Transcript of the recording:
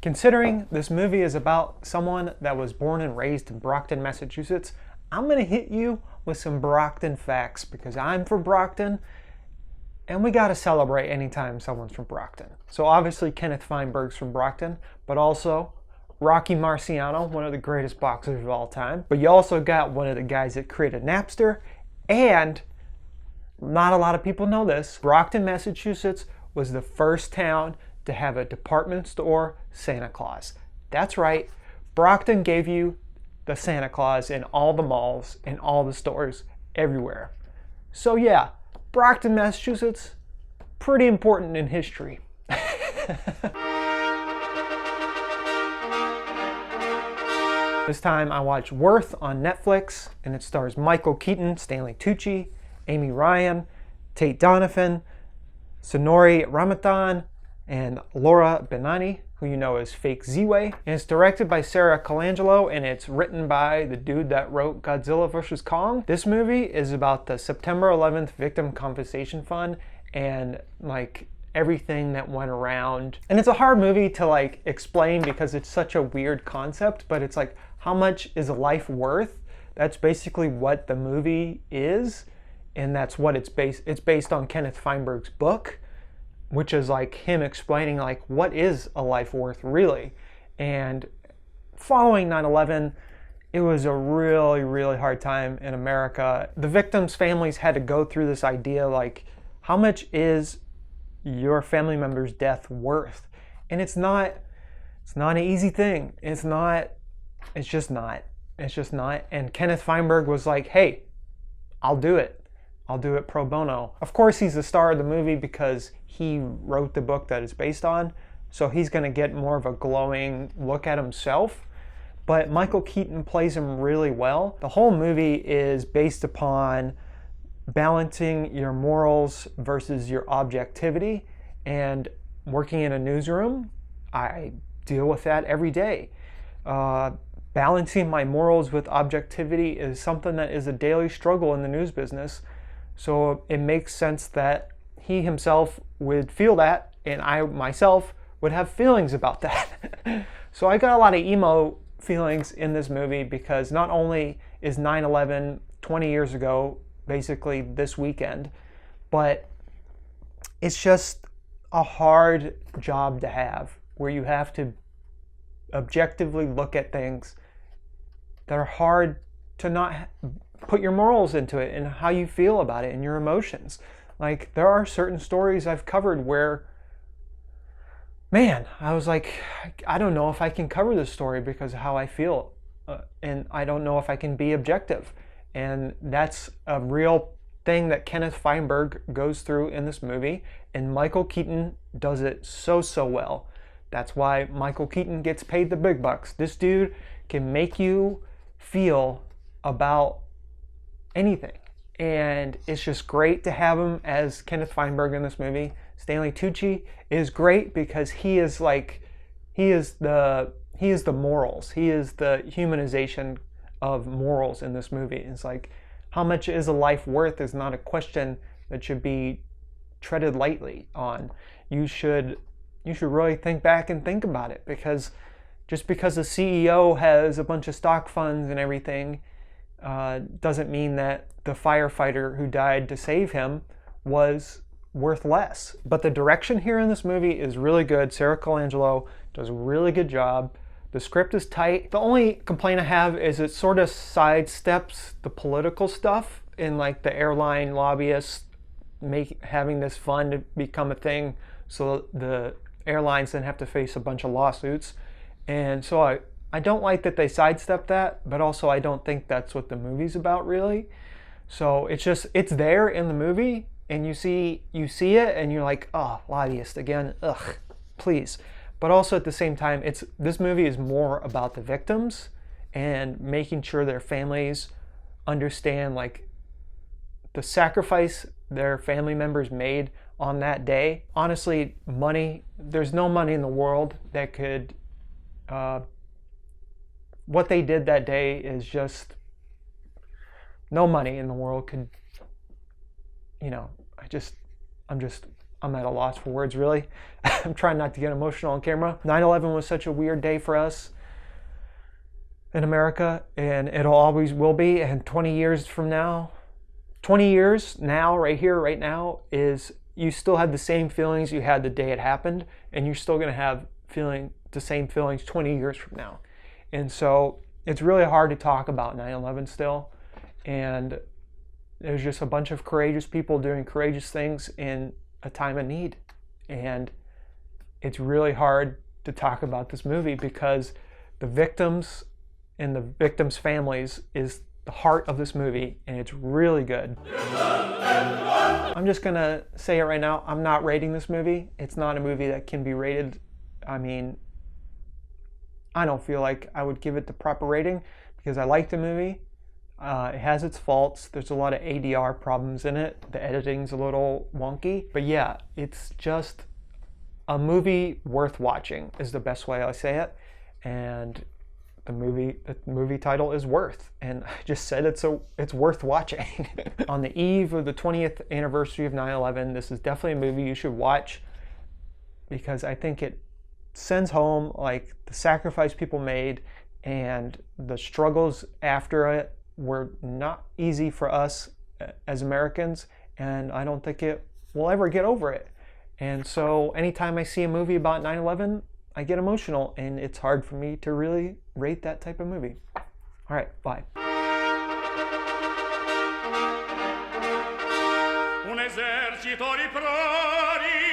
Considering this movie is about someone that was born and raised in Brockton, Massachusetts, I'm going to hit you with some Brockton facts because I'm from Brockton and we got to celebrate anytime someone's from Brockton. So obviously Kenneth Feinberg's from Brockton, but also Rocky Marciano, one of the greatest boxers of all time. But you also got one of the guys that created Napster, and not a lot of people know this, Brockton, Massachusetts was the first town to have a department store Santa Claus. That's right, Brockton gave you the Santa Claus in all the malls, in all the stores, everywhere. So yeah, Brockton, Massachusetts, pretty important in history. This time I watched Worth on Netflix, and it stars Michael Keaton, Stanley Tucci, Amy Ryan, Tate Donovan, Sonori Ramanathan, and Laura Benani, who you know as Fake Z-Way. And it's directed by Sarah Colangelo, and it's written by the dude that wrote Godzilla vs. Kong. This movie is about the September 11th Victim Compensation Fund and like everything that went around. And it's a hard movie to like explain because it's such a weird concept, but it's like, how much is a life worth? That's basically what the movie is, and that's what it's based. It's based on Kenneth Feinberg's book, which is like him explaining like what is a life worth really. And following 9/11, it was a really, really hard time in America. The victims' families had to go through this idea like, how much is your family member's death worth? And it's not an easy thing. It's just not. And Kenneth Feinberg was like, hey, I'll do it. I'll do it pro bono. Of course, he's the star of the movie because he wrote the book that it's based on. So he's going to get more of a glowing look at himself. But Michael Keaton plays him really well. The whole movie is based upon balancing your morals versus your objectivity. And working in a newsroom, I deal with that every day. Balancing my morals with objectivity is something that is a daily struggle in the news business. So it makes sense that he himself would feel that, and I myself would have feelings about that. So I got a lot of emo feelings in this movie because not only is 9/11 20 years ago, basically this weekend, but it's just a hard job to have where you have to objectively look at things that are hard to not put your morals into it and how you feel about it and your emotions. Like, there are certain stories I've covered where, man, I was like, I don't know if I can cover this story because of how I feel. And I don't know if I can be objective. And that's a real thing that Kenneth Feinberg goes through in this movie. And Michael Keaton does it so well. That's why Michael Keaton gets paid the big bucks. This dude can make you feel about anything. And it's just great to have him as Kenneth Feinberg in this movie. Stanley Tucci is great because he is the morals. He is the humanization of morals in this movie. It's like, how much is a life worth is not a question that should be treaded lightly on. You should really think back and think about it, because just because the CEO has a bunch of stock funds and everything doesn't mean that the firefighter who died to save him was worth less. But the direction here in this movie is really good. Sarah Colangelo does a really good job. The script is tight. The only complaint I have is it sort of sidesteps the political stuff in like the airline lobbyists having this fund become a thing so the airlines then have to face a bunch of lawsuits. And so I don't like that they sidestep that, but also I don't think that's what the movie's about really. So it's there in the movie, and you see it and you're like, oh, lobbyist again, ugh, please. But also at the same time, this movie is more about the victims and making sure their families understand like the sacrifice their family members made on that day. Honestly, there's no money in the world that could, what they did that day is just, no money in the world could, I'm just I'm at a loss for words, really. I'm trying not to get emotional on camera. 9/11 was such a weird day for us in America, and it'll always will be. And 20 years from now, 20 years now, right here, right now, is you still have the same feelings you had the day it happened, and you're still going to have the same feelings 20 years from now. And so it's really hard to talk about 9/11 still. And there's just a bunch of courageous people doing courageous things in a time of need. And it's really hard to talk about this movie because the victims and the victims' families is the heart of this movie, and it's really good. I'm just gonna say it right now, I'm not rating this movie. It's not a movie that can be rated. I mean, I don't feel like I would give it the proper rating because I like the movie. It has its faults. There's a lot of ADR problems in it. The editing's a little wonky. But yeah, it's just a movie worth watching is the best way I say it. And the movie title is Worth. And I just said it's worth watching. On the eve of the 20th anniversary of 9/11, this is definitely a movie you should watch because I think it sends home like the sacrifice people made and the struggles after it were not easy for us as Americans, and I don't think it will ever get over it. And so anytime I see a movie about 9/11, I get emotional, and it's hard for me to really rate that type of movie. All right, bye. Un esercito di prodi